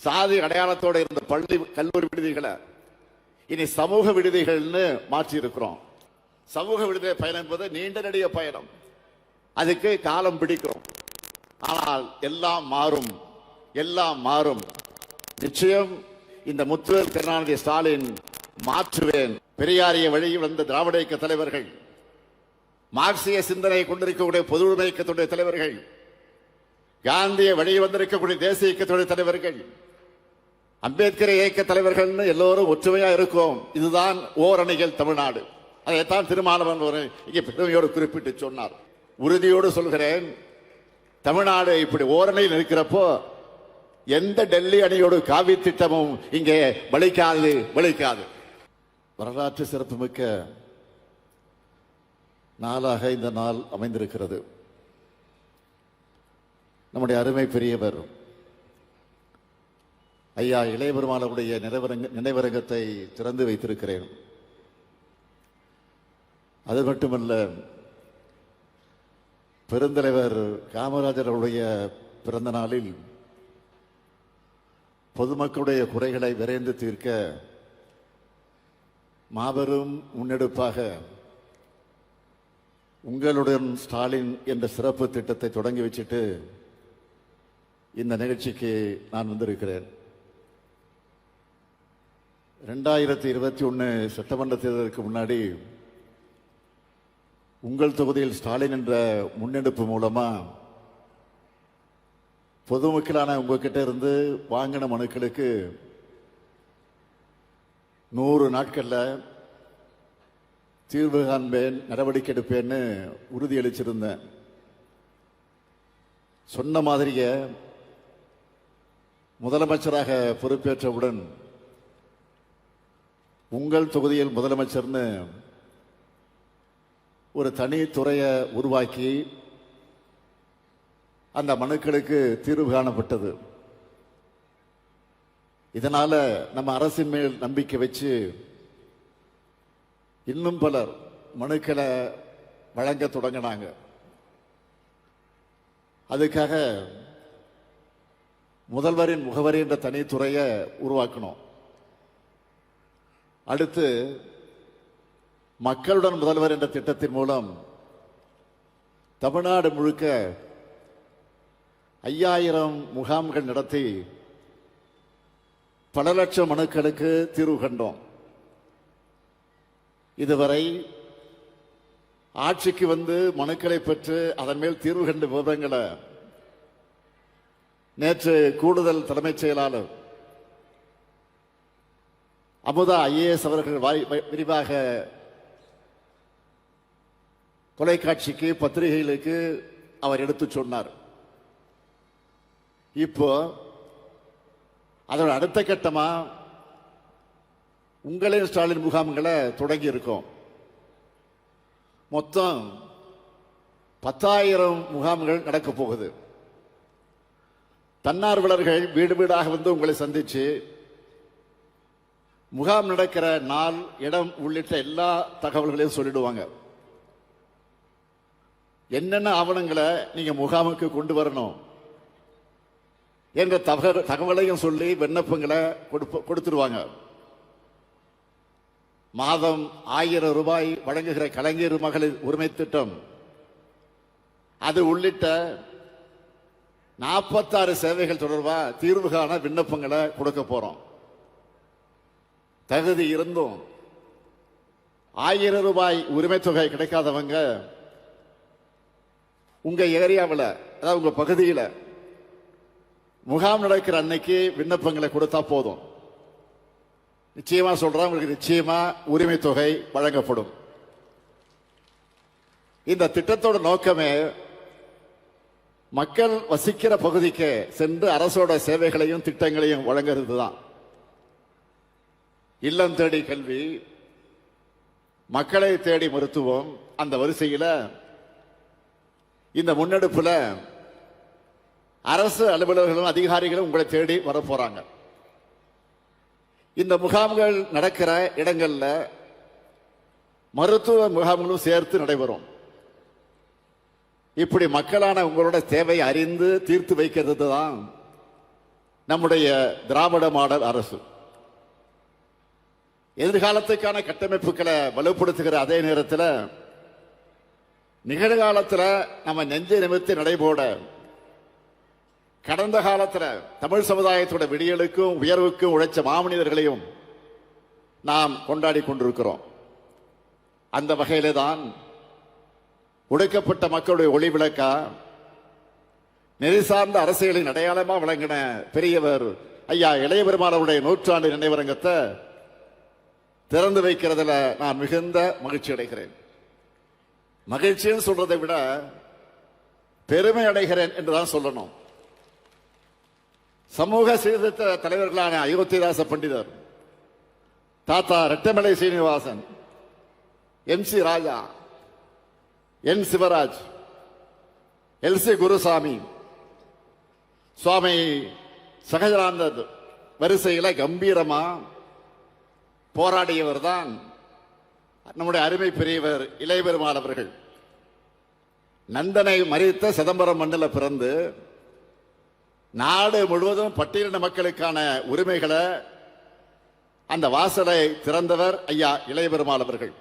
சாதி அடையாளத்தோடு இருந்த பள்ளி கல்லூரி விடுதிகளை இனி சமூக விடுதிகள்னு மாற்றி இருக்கிறோம். சமூக விடுதலை பயணம் என்பது நீண்ட நெடிய பயணம். அதுக்கு காலம் பிடிக்கும். ஆனால் எல்லாம் மாறும், எல்லாம் மாறும். நிச்சயம் இந்த முத்துவேல் கருணாநிதி ஸ்டாலின் மாற்றுவேன். பெரியாரிய வழியில் வந்த திராவிட இயக்க தலைவர்கள், மார்க்சிய சிந்தனை கொண்டிருக்கக்கூடிய பொது உடைமை இயக்கத்துடைய தலைவர்கள், காந்திய வழியில் வந்திருக்கக்கூடிய தேசிய இயக்கத்துடைய தலைவர்கள், அம்பேத்கர் இயக்க தலைவர்கள் எல்லோரும் ஒற்றுமையா இருக்கும். இதுதான் ஓரணிகள் தமிழ்நாடு. அதைத்தான் திருமாவளவன் இங்கே பெருமையோடு குறிப்பிட்டு சொன்னார். உறுதியோடு சொல்கிறேன், தமிழ்நாடு இப்படி ஓரணியில் இருக்கிறப்போ எந்த டெல்லி அணியோடு காவி திட்டமும் இங்கே பலிக்காது. வரலாற்று சிறப்புமிக்க நாளாக இந்த நாள் அமைந்திருக்கிறது. நம்முடைய அருமை பெரியவர் ஐயா இளைய பெருமாளுடைய நினைவரங்கத்தை திறந்து வைத்திருக்கிறேன். அது மட்டுமல்ல, பெருந்தலைவர் காமராஜர் அவருடைய பிறந்த நாளில் பொதுமக்களுடைய குறைகளை விரைந்து தீர்க்க மாபெரும் முன்னெடுப்பாக உங்களுடன் ஸ்டாலின் என்ற சிறப்பு திட்டத்தை தொடங்கி வச்சுட்டு இந்த நிகழ்ச்சிக்கு நான் வந்திருக்கிறேன். 2021 சட்டமன்ற தேர்தலுக்கு முன்னாடி உங்கள் தொகுதியில் ஸ்டாலின் என்ற முன்னெடுப்பு மூலமா பொதுமக்களான உங்ககிட்ட இருந்து வாங்கின மனுக்களுக்கு 100 நாட்கள்ல தீர்வு காண்பேன், நடவடிக்கை எடுப்பேன்னு உறுதியளிச்சிருந்தேன். சொன்ன மாதிரியே முதலமைச்சராக பொறுப்பேற்றவுடன் உங்கள் தொகுதியில் முதலமைச்சர்னு ஒரு தனி துறையை உருவாக்கி அந்த மனுக்களுக்கு தீர்வு காணப்பட்டது. இதனால நம்ம அரசின் மேல் நம்பிக்கை வச்சு இன்னும் பலர் மனுக்களை வழங்க தொடங்கினாங்க. அதுக்காக முதல்வரின் முகவரி என்ற தனித்துறையை உருவாக்கணும். அடுத்து மக்களுடன் முதல்வர் என்ற திட்டத்தின் மூலம் தமிழ்நாடு முழுக்க 5000 முகாம்கள் நடத்தி பல லட்சம் மனுக்களுக்கு தீர்வு கண்டோம். இதுவரை ஆட்சிக்கு வந்து மனுக்களை பெற்று அதன் மேல் தீர்வு கண்ட விவரங்களை நேற்று கூடுதல் தலைமைச் செயலாளர் அமுதா IAS அவர்கள் விரிவாக தொலைக்காட்சிக்கு பத்திரிகைகளுக்கு அவர் எடுத்து சொன்னார். இப்போ அதோட அடுத்த கட்டமா உங்களே ஸ்டாலின் முகாம்களை தொடங்கி இருக்கோம். மொத்தம் 10,000 முகாம்கள் நடக்க போகுது. தன்னார்வலர்கள் வீடு வீடாக வந்து உங்களை சந்திச்சு முகாம் நடக்கிற நாள், இடம் உள்ளிட்ட எல்லா தகவல்களையும் சொல்லிடுவாங்க. என்னென்ன ஆவணங்களை நீங்க முகாமுக்கு கொண்டு வரணும் என்ற தகவலையும் சொல்லி விண்ணப்பங்களை கொடுத்துருவாங்க. மாதம் 1000 ரூபாய் வழங்குகிற கலைஞர் மகளிர் உரிமை திட்டம், அது உள்ளிட்ட 46 சேவைகள் தொடர்பா தீர்வு காண விண்ணப்பங்களை கொடுக்க போறோம். தகுதி இருந்தும் 1000 ரூபாய் உரிமை தொகை கிடைக்காதவங்க உங்க ஏரியாவில், அதாவது உங்க பகுதியில் முகாம் நடக்கிற அன்னைக்கு விண்ணப்பங்களை கொடுத்தா போதும். நிச்சயமா சொல்றேன், உங்களுக்கு நிச்சயமா உரிமை தொகை வழங்கப்படும். இந்த திட்டத்தோட நோக்கமே மக்கள் வசிக்கிற பகுதிக்கு சென்று அரசோட சேவைகளையும் திட்டங்களையும் வழங்குறது தான். இல்லம் தேடி கல்வி, மக்களை தேடி மருத்துவம், அந்த வரிசையில் இந்த முன்னெடுப்புல அரசு அலுவலர்களும் அதிகாரிகளும் உங்களை தேடி வரப்போறாங்க. இந்த முகாம்கள் நடக்கிற இடங்கள்ல மருத்துவ முகாம்களும் சேர்த்து நடைபெறும். இப்படி மக்களான உங்களோட தேவை அறிந்து தீர்த்து வைக்கிறது தான் நம்முடைய திராவிட மாடல் அரசு. எதிர்காலத்துக்கான கட்டமைப்புகளை வலுப்படுத்துகிற அதே நேரத்தில் நிகழ்காலத்தில் நம்ம நெஞ்சை நிமிர்த்தி நடைபோட கடந்த காலத்தில் தமிழ் சமுதாயத்தோட விடியலுக்கும் உயர்வுக்கும் உழைச்ச மாமனிதர்களையும் நாம் கொண்டாடி கொண்டிருக்கிறோம். அந்த வகையிலே தான் ஒடுக்கப்பட்ட மக்களுடைய ஒளி விளக்கா நெறி சார்ந்த அரசியலின் அடையாளமா விளங்கின பெரியவர் ஐயா இளைய பெருமாள் அவருடைய 100ஆண்டு நினைவரங்கத்தை திறந்து வைக்கிறதுல நான் மிகுந்த மகிழ்ச்சி அடைகிறேன். மகிழ்ச்சின்னு சொல்றதை விட பெருமை அடைகிறேன் என்றுதான் சொல்லணும். சமூக சீர்திருத்த தலைவர்களான அயோத்திதாச பண்டிதர், தாத்தா ரெட்டமலை சீனிவாசன், MC ராஜா, N சிவராஜ், LC குருசாமி, சுவாமி சகஜானந்தர் வரிசையில கம்பீரமா போராடியவர் தான் நம்முடைய அருமை பெரியவர் இளைய பெருமாள் அவர்கள். நந்தனை மறித்த சிதம்பரம் மண்ணில் பிறந்து நாடு முழுவதும் பட்டியலின மக்களுக்கான உரிமைகளை அந்த வாசலை திறந்தவர் ஐயா இளைய பெருமாள் அவர்கள்.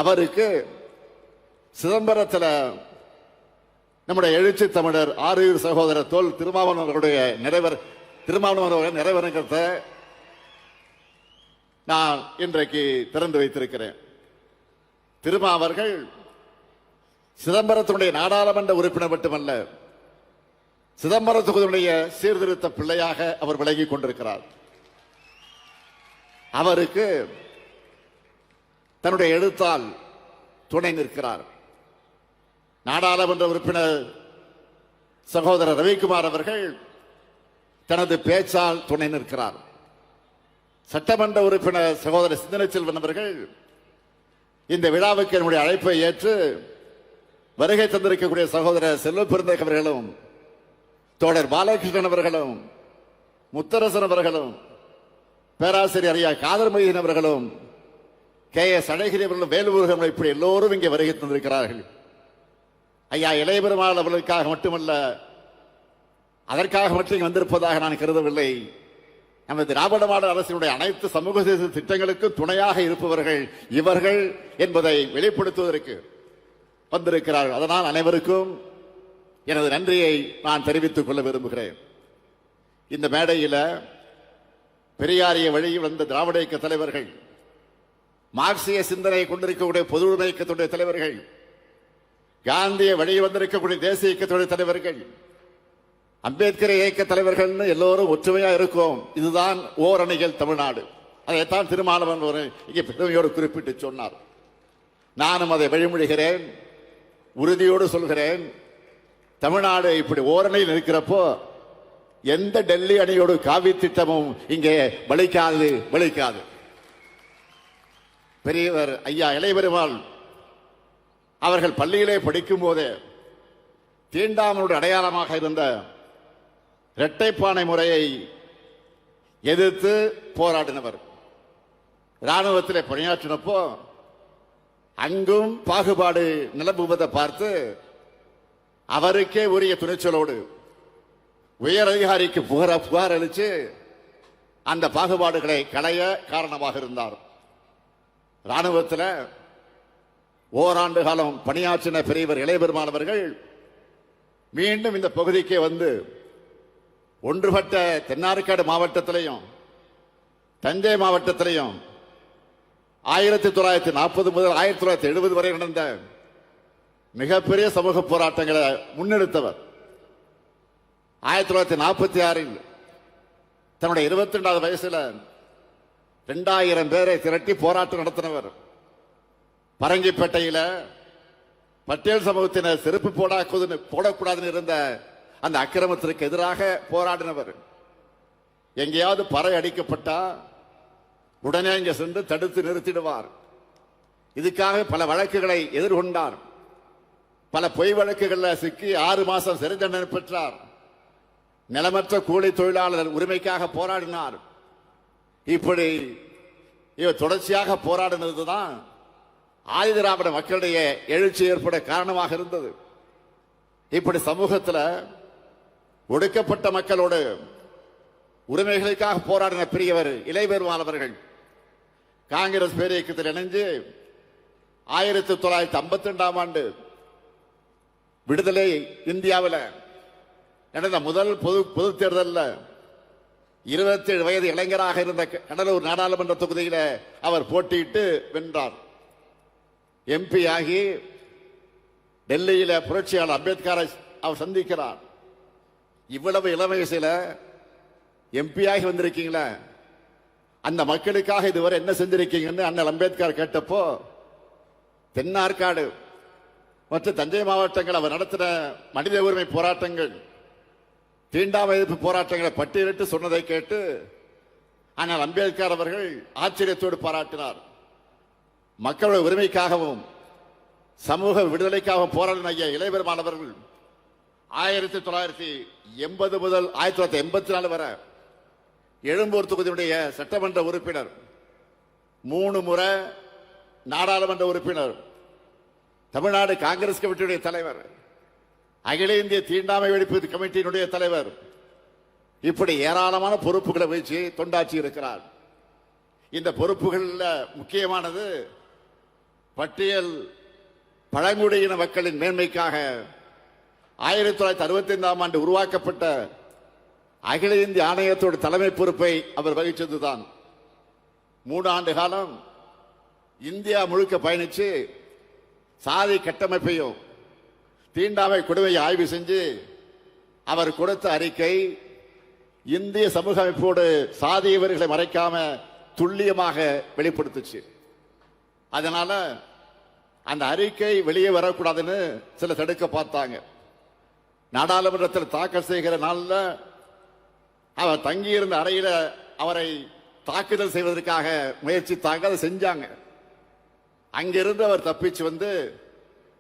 அவருக்கு சிதம்பரத்தில் நம்முடைய எழுச்சி தமிழர் ஆரூர் சகோதரர் தோல் திருமாவளவனுடைய நிறைவேறங்கத்தை நான் இன்றைக்கு திறந்து வைத்திருக்கிறேன். திருமாவர்கள் சிதம்பரத்தினுடைய நாடாளுமன்ற உறுப்பினர் மட்டுமல்ல, சிதம்பரம் தொகுதியுடைய சீர்திருத்த பிள்ளையாக அவர் விளங்கிக் கொண்டிருக்கிறார். அவருக்கு தன்னுடைய எழுத்தால் துணை நிற்கிறார். நாடாளுமன்ற உறுப்பினர் சகோதரர் ரவிக்குமார் அவர்கள் தனது பேச்சால் துணை நிற்கிறார். சட்டமன்ற உறுப்பினர் சகோதரர் சிந்தனை செல்வன் அவர்கள் இந்த விழாவுக்கு என்னுடைய அழைப்பை ஏற்று வருகை தந்திருக்கக்கூடிய சகோதரர் செல்வ பெருந்தகை அவர்களும், தோழர் பாலகிருஷ்ணன் அவர்களும், முத்தரசன் அவர்களும், பேராசிரியர் ஐயா காதர் மைதீன் அவர்களும், KS அழகிரி அவர்களும், வேலுமுருகன், இப்படி எல்லோரும் இங்கே வருகை தந்திருக்கிறார்கள். ஐயா இளைய பெருமாள் அவர்களுக்காக மட்டுமல்ல, அதற்காக மட்டும் வந்திருப்பதாக நான் கருதவில்லை. நமது திராவிட மாடல் அரசினுடைய அனைத்து சமூக திட்டங்களுக்கும் துணையாக இருப்பவர்கள் இவர்கள் என்பதை வெளிப்படுத்துவதற்கு வந்திருக்கிறார்கள். அதனால் அனைவருக்கும் எனது நன்றியை நான் தெரிவித்துக் கொள்ள விரும்புகிறேன். இந்த மேடையில் பெரியாரிய வழியில் வந்த திராவிட இயக்க தலைவர்கள், மார்க்சிய சிந்தனை கொண்டிருக்கக்கூடிய பொது உடைமை இயக்கத்துடைய தலைவர்கள், காந்திய வழியில் வந்திருக்கக்கூடிய தேசிய இயக்கத்துடைய தலைவர்கள், அம்பேத்கர் இயக்க தலைவர்கள் எல்லோரும் ஒற்றுமையா இருக்கும். இதுதான் ஓரணிகள் தமிழ்நாடு. அதைத்தான் திருமாவளவன் இங்கே பெருமையோடு குறிப்பிட்டு சொன்னார். நானும் அதை வழிமொழிகிறேன், உறுதியோடு சொல்கிறேன். தமிழ்நாடு இப்படி ஓரணியில் இருக்கிறப்போ எந்த டெல்லி அணியோடு காவி திட்டமும் இங்கே வலிக்காது. பெரியவர் ஐயா இளைய பெருமாள் அவர்கள் பள்ளியிலே படிக்கும் போதே தீண்டாமலுடைய அடையாளமாக இருந்த இரட்டைப்பானை முறையை எதிர்த்து போராடினவர். ராணுவத்திலே பணியாற்றினப்போ அங்கும் பாகுபாடு நிலவுவதை பார்த்து அவருக்கே உரிய துணிச்சலோடு உயர் அதிகாரிக்கு புகார் அளித்து அந்த பாகுபாடுகளை களைய காரணமாக இருந்தார். ராணுவத்தில் ஓராண்டு காலம் பணியாற்றின பெரியவர் இளைய பெருமாள் அவர்கள் மீண்டும் இந்த பகுதிக்கே வந்து ஒன்றுபட்ட தென்னார்காடு மாவட்டத்திலையும் தஞ்சை மாவட்டத்திலையும் 1940 முதல் 1970 வரை நடந்த மிகப்பெரிய சமூக போராட்டங்களை முன்னெடுத்தவர். 1946 தன்னுடைய 22வது வயசுல 2000 பேரை திரட்டி போராட்டம் நடத்தினவர். பரங்கிப்பேட்டையில் பட்டியல் சமூகத்தினர் செருப்பு போடக்கூடாதுன்னு இருந்த அந்த அக்கிரமத்திற்கு எதிராக போராடினவர். எங்கேயாவது பறை அடிக்கப்பட்டா உடனே இங்க சென்று தடுத்து நிறுத்திடுவார். இதுக்காக பல வழக்குகளை எதிர்கொண்டார். பல பொய் வழக்குகளில் சிக்கி 6 மாசம் சிறை தண்டனை பெற்றார். நிலமற்ற கூலி தொழிலாளர் உரிமைக்காக போராடினார். இப்படி இவர் தொடர்ச்சியாக போராடினதுதான் ஆதி திராவிட மக்களுடைய எழுச்சி ஏற்பட காரணமாக இருந்தது. இப்படி சமூகத்தில் ஒடுக்கப்பட்ட மக்களோடு உரிமைகளுக்காக போராடின பெரியவர் இளையபெருமாள் அவர்கள் காங்கிரஸ் பேரியக்கத்தில் இணைந்து 1952ஆம் ஆண்டு விடுதலை இந்தியாவில் நடந்த முதல் பொது தேர்தலில் 27 வயது இளைஞராக இருந்த கடலூர் நாடாளுமன்ற தொகுதியில் அவர் போட்டியிட்டு வென்றார். எம்பி ஆகி டெல்லியில புரட்சியாளர் அம்பேத்கரை அவர் சந்திக்கிறார். இவ்வளவு இளம் வயசுல எம்பி ஆகி வந்திருக்கீங்களா, அந்த மக்களுக்காக இதுவரை என்ன செஞ்சிருக்கீங்கன்னு அண்ணல் அம்பேத்கர் கேட்டப்போ தென்னார்காடு மற்றும் தஞ்சை மாவட்டங்கள் அவர் நடத்தின மனித உரிமை போராட்டங்கள், தீண்டாமை எதிர்ப்பு போராட்டங்களை பட்டியலிட்டு சொன்னதை கேட்டு ஆனால் அம்பேத்கர் அவர்கள் ஆச்சரியத்தோடு பாராட்டினார். மக்களுடைய உரிமைக்காகவும் சமூக விடுதலைக்காகவும் போராடின ஐயா இளையபெருமாள் அவர்கள் 1980 முதல் 1984 வரை எழும்பூர் தொகுதியுடைய சட்டமன்ற உறுப்பினர், 3 முறை நாடாளுமன்ற உறுப்பினர், தமிழ்நாடு காங்கிரஸ் கமிட்டியுடைய தலைவர், அகில இந்திய தீண்டாமை ஒழிப்பு கமிட்டியினுடைய தலைவர், இப்படி ஏராளமான பொறுப்புகளை வச்சு தொண்டாற்றி இருக்கிறார். இந்த பொறுப்புகளில் முக்கியமானது பட்டியல் பழங்குடியின மக்களின் மேன்மைக்காக 1965ஆம் ஆண்டு உருவாக்கப்பட்ட அகில இந்திய ஆணையத்தோட தலைமை பொறுப்பை அவர் வகித்ததுதான். 3 ஆண்டு காலம் இந்தியா முழுக்க பயணிச்சு சாதி கட்டமைப்பையும் தீண்டாமை கொடுமையை ஆய்வு செஞ்சு அவர் கொடுத்த அறிக்கை இந்திய சமூக அமைப்போடு சாதியவர்களை மறைக்காம துல்லியமாக வெளிப்படுத்துச்சு. அதனால அந்த அறிக்கை வெளியே வரக்கூடாதுன்னு சில தடுக்க பார்த்தாங்க. நாடாளுமன்றத்தில் தாக்கல் செய்கிற நாள்ல அவர் தங்கியிருந்த அறையில அவரை தாக்குதல் செய்வதற்காக முயற்சித்தாங்க, அதை செஞ்சாங்க. அங்கிருந்து அவர் தப்பிச்சு வந்து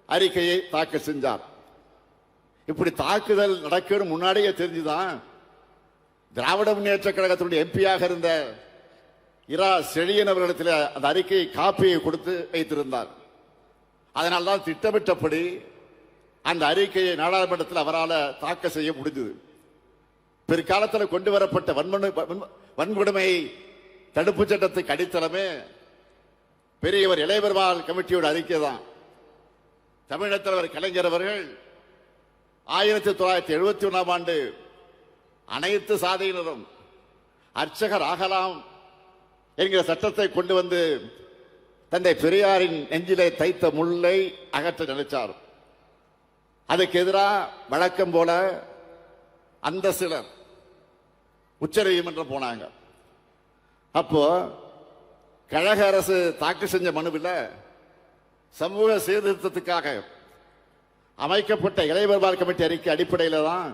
அறிக்கையை தாக்கல் செஞ்சார். இப்படி தாக்குதல் நடக்கும் முன்னாடியே தெரிஞ்சுதான் திராவிட முன்னேற்ற கழகத்தினுடைய எம்பியாக இருந்த இரா செழியன் அவர்களிடத்தில் அந்த அறிக்கையை காப்பியை கொடுத்து வைத்திருந்தார். அதனால்தான் திட்டமிட்டபடி அந்த அறிக்கையை நாடாளுமன்றத்தில் அவரால் தாக்கல் செய்ய முடிந்தது. பிற்காலத்தில் கொண்டு வரப்பட்ட வன்கொடுமை தடுப்பு சட்டத்துக்கு அடித்தளமே பெரியவர் இளையபெருமாள் கமிட்டியோட அறிக்கை தான். தமிழக தலைவர் கலைஞர் அவர்கள் 1971ஆம் ஆண்டு அனைத்து சாதியினரும் அர்ச்சகர் ஆகலாம் என்கிற சட்டத்தை கொண்டு வந்து தந்தை பெரியாரின் நெஞ்சிலே தைத்த முள்ளை அகற்ற நினைச்சார். அதுக்கு எதிராக வழக்கம் போல அந்த சிலர் உச்ச நீதிமன்றம் போனாங்க. அப்போ கழக அரசு தாக்கல் செஞ்ச மனுவில் சமூக சீர்திருத்தத்துக்காக அமைக்கப்பட்ட இளையபெருமாள் கமிட்டி அறிக்கை அடிப்படையில் தான்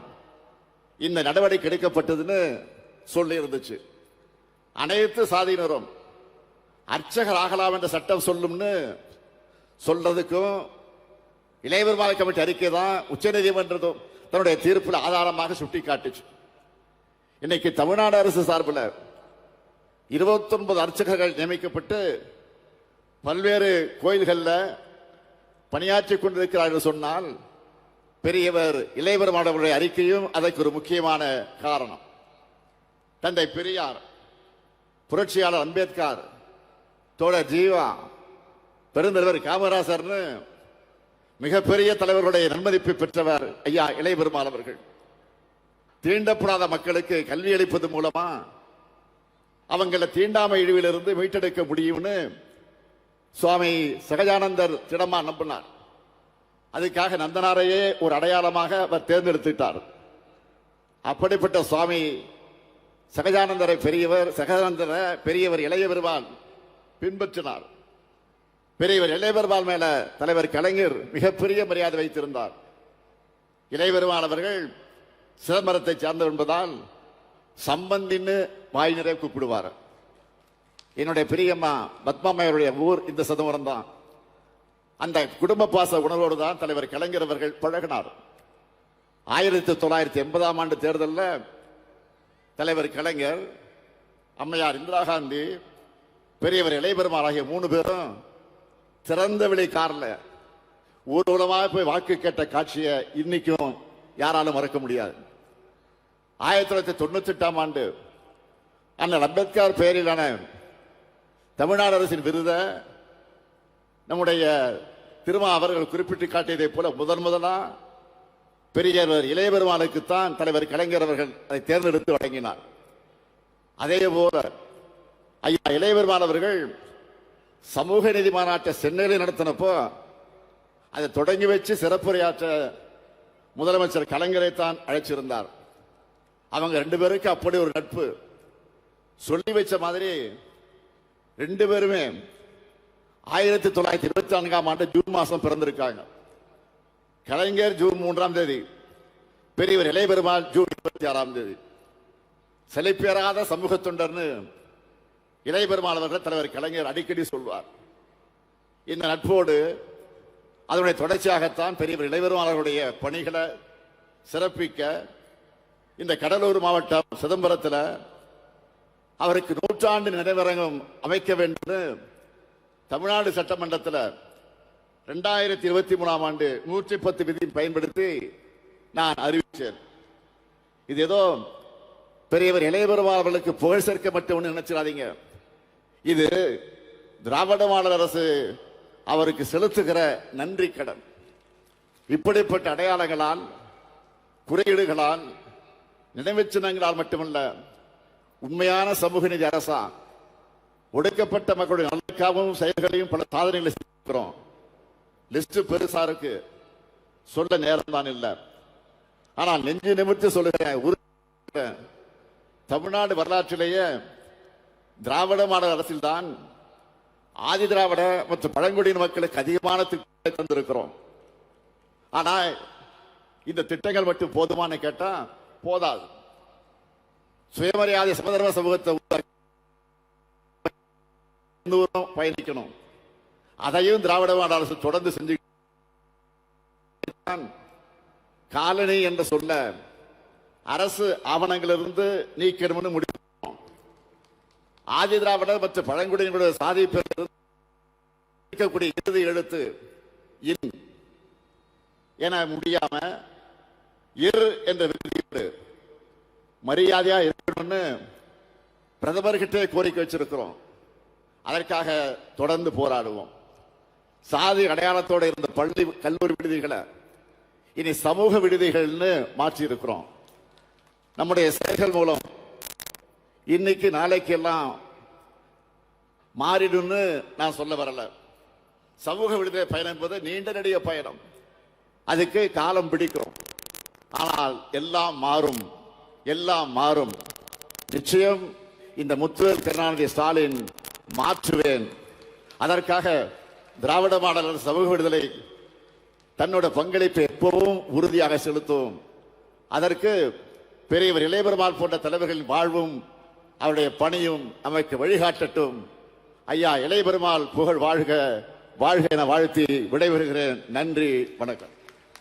இந்த நடவடிக்கை எடுக்கப்பட்டதுன்னு சொல்லி இருந்துச்சு. அனைத்து சாதியினரும் அர்ச்சகர் ஆகலாம் என்ற சட்டம் சொல்லும்னு சொல்றதுக்கும் இளையபெருமாள் கமிட்டி அறிக்கை தான் உச்ச நீதிமன்றம் தன்னுடைய தீர்ப்பில் ஆதாரமாக சுட்டி காட்டுச்சு. இன்னைக்கு தமிழ்நாடு அரசு சார்பில் 29 அர்ச்சகர்கள் நியமிக்கப்பட்டு பல்வேறு கோயில்களில் பணியாற்றிக் கொண்டிருக்கிறார்கள் சொன்னால் பெரியவர் இளையபெருமாள் அவருடைய அறிக்கையும் அதற்கு ஒரு முக்கியமான காரணம். தந்தை பெரியார், புரட்சியாளர் அம்பேத்கர், தோழர் ஜீவா, பெருந்தலைவர் காமராசர்னு மிகப்பெரிய தலைவர்களுடைய நன்மதிப்பை பெற்றவர் ஐயா இளையபெருமாள் அவர்கள். தீண்டப்படாத மக்களுக்கு கல்வி அளிப்பது மூலமா அவங்கள தீண்டாமை இழிவிலிருந்து மீட்டெடுக்க முடியும்னு சுவாமி சகஜானந்தர் திடமா நம்பினார். அதுக்காக நந்தனாரையே ஒரு அடையாளமாக அவர் தேர்ந்தெடுத்துட்டார். அப்படிப்பட்ட சுவாமி சகஜானந்தரை பெரியவர் இளையபெருமாள் பின்பற்றினார். பெரியவர் இளையபெருமாள் மேல தலைவர் கலைஞர் மிகப்பெரிய மரியாதை வைத்திருந்தார். இளையபெருமாள் அவர்கள் சிதம்பரத்தை சார்ந்தவர் என்பதால் சம்பந்தின்னு வாய் நிறைய கூப்பிடுவார். என்னுடைய பெரியம்மா பத்மாமையருடைய ஊர் இந்த சிதம்பரம் தான். அந்த குடும்ப பாச உணர்வோடு தான் தலைவர் கலைஞர் அவர்கள் பழகினார். 1980ஆம் ஆண்டு தேர்தலில் தலைவர் கலைஞர், அம்மையார் இந்திரா காந்தி, பெரியவர் இளையபெருமாள் ஆகிய 3 பேரும் திறந்த வெளி கார்ல ஊர்வலமாக போய் வாக்கு கேட்ட காட்சியை இன்னைக்கும் யாராலும் மறக்க முடியாது. 1998ஆம் ஆண்டு அண்ணல் அம்பேத்கர் பெயரிலான தமிழ்நாடு அரசின் விருதை நம்முடைய திருமா அவர்கள் குறிப்பிட்டு காட்டியதை போல முதலா பெரியவர் இளைய பெருமாளுக்குத்தான் தலைவர் கலைஞர் அவர்கள் அதை தேர்ந்தெடுத்து வழங்கினார். அதே போல ஐயா இளைய பெருமாள் அவர்கள் சமூக நீதி மாநாட்டை சென்னையில் நடத்தினப்போ அதை தொடங்கி வச்சு சிறப்புரையாற்ற முதலமைச்சர் கலைஞரை தான் அழைச்சிருந்தார். அவங்க ரெண்டு பேருக்கு அப்படி ஒரு நட்பு. சொல்லி வச்ச மாதிரி ரெண்டு பேருமே 1924ஆம் ஆண்டு ஜூன் மாசம் பிறந்திருக்காங்க. கலைஞர் ஜூன் 3ஆம் தேதி, பெரியவர் இளைய பெருமாள் ஜூன் 26ஆம் தேதி. செழிப்பேறாத சமூக தொண்டர்னு இளைய பெருமாள் அவர்கள் தலைவர் கலைஞர் அடிக்கடி சொல்வார். இந்த நட்போடு அதனுடைய தொடர்ச்சியாகத்தான் பெரியவர் இளைய பெருமாள் அவர்களுடைய பணிகளை சிறப்பிக்க இந்த கடலூர் மாவட்டம் சிதம்பரத்தில் அவருக்கு 100 நினைவரங்கம் அமைக்க வேண்டும் தமிழ்நாடு சட்டமன்றத்தில் 2023ஆம் ஆண்டு 110 விதி பயன்படுத்தி நான் அறிவித்தேன். இது ஏதோ பெரியவர் இளைய பெருமாள் அவர்களுக்கு புகழ் சேர்க்க மட்டும் நினைச்சிடாதீங்க. இது திராவிட மாடல் அரசு அவருக்கு செலுத்துகிற நன்றி கடன். இப்படிப்பட்ட அடையாளங்களால், குறியீடுகளால், நினைவு சின்னங்களால் மட்டுமல்ல, உண்மையான சமூக நீதி அரசா ஒடுக்கப்பட்ட மக்களுடைய நலனுக்காகவும் செயல்களையும் பல சாதனைகளை செய்கிறோம். லிஸ்ட் பெருசா இருக்கு, சொல்ல நேரம் தான் இல்லை. ஆனால் நெஞ்சு நிமிர்த்தி சொல்லுகிறேன், தமிழ்நாடு வரலாற்றிலேயே திராவிட மாடல் அரசில் தான் ஆதி திராவிட மற்றும் பழங்குடியின மக்களுக்கு அதிகமான திட்டங்களை தந்திருக்கிறோம். ஆனா இந்த திட்டங்கள் மட்டும் போதுமானு கேட்டா போதாது. சுயமரியாதை சமதர்ம சமூகத்தை பயணிக்கணும். அதையும் திராவிட மாடல் அரசு தொடர்ந்து செஞ்சு காலனி என்ற சொல்ல அரசு ஆவணங்களிலிருந்து நீக்கணும்னு முடிவு. ஆதி திராவிடர் மற்றும் பழங்குடியினுடைய சாதி இருக்கக்கூடிய இறுதி எழுத்து இன் என முடியாம இரு என்ற விதியோடு மரியாதையா இருக்கணும்னு பிரதமர்கிட்ட கோரிக்கை வச்சிருக்கிறோம். அதற்காக தொடர்ந்து போராடுவோம். சாதி அடையாளத்தோடு இருந்த பள்ளி கல்லூரி விடுதிகளை இனி சமூக விடுதிகள்னு மாற்றி இருக்கிறோம். நம்முடைய செயல்கள் மூலம் இன்னைக்கு நாளைக்கு எல்லாம் மாறிடும்னு நான் சொல்ல வரல. சமூக விடுதலை பயணம் என்பது நீண்ட நெடிய பயணம். அதுக்கு காலம் பிடிக்கும். ஆனால் எல்லாம் மாறும், எல்லாம் மாறும். நிச்சயம் இந்த முத்துவேல் கருணாநிதி ஸ்டாலின் மாற்றுவேன். அதற்காக திராவிட மாடல் சமூக விடுதலை தன்னோட பங்களிப்பை எப்பவும் உறுதியாக செலுத்தும். அதற்கு பெரியவர் இளைய பெருமாள் போன்ற தலைவர்களின் வாழ்வும் அவருடைய பணியும் நமக்கு வழிகாட்டட்டும். ஐயா இளைய பெருமாள் புகழ் வாழ்க, வாழ்க என வாழ்த்தி விடைபெறுகிறேன். நன்றி, வணக்கம்.